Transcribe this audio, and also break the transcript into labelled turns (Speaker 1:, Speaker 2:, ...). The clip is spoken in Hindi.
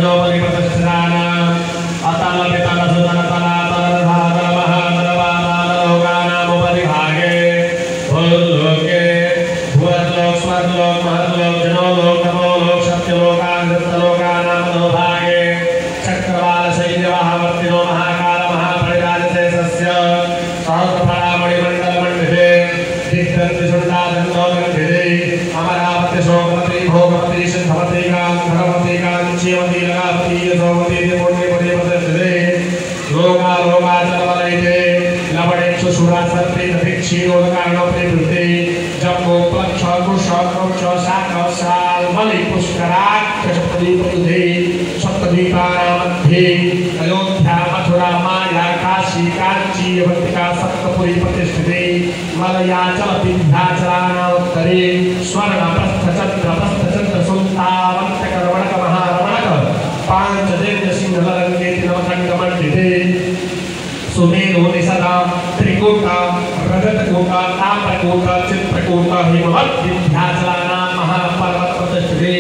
Speaker 1: तजोपरि प्रतिष्ठितान अतल पितल सुतल तलातल धातल महातल पाताल लोकानामुपरि भागे भूलोके भुवर्लोक स्वर्लोक महर्लोक जनोलोक तपोलोक सत्यलोकानां भागे चक्रवाल शैलवाहवर्तिनो महाकाल महापरिराजतेजस्य सहस्रफलामणिमण्डल मण्डिते दिग्दन्ति सुण्डादन्तो गन्धिते अमरावति शोकवती भोगवती सिद्धवती कान्धरवती काञ्चीवती लगावती यशोवती पुण्यपदे प्रतिष्ठिते लोका लोकाचलवलयिते लवणेषु सुरासर्पे दधिक्षीरोदकारणोपरिवृते जम्बो प्लक्ष कुश वृक्ष शाख साल मलि पुष्कराक्ष सप्तदीपयुधे सप्तदीपानामध्ये अयोध्या मथुरा माया काशी कांची अवंतिका सप्तपुरी प्रतिष्ठिते मलयाचल विंध्याचलानामुत्तरे स्वर्ण प्रस्थ सुल्तावंतक रमणक महारमणक पांचजन्य सिंहलरंगेति नवखण्डमण्डिते सुमेरु निसदा त्रिकूट रजतकूट ताम्रकूट चित्रकूट हिमवत् विंध्याचलानां महापर्वत प्रतिष्ठिते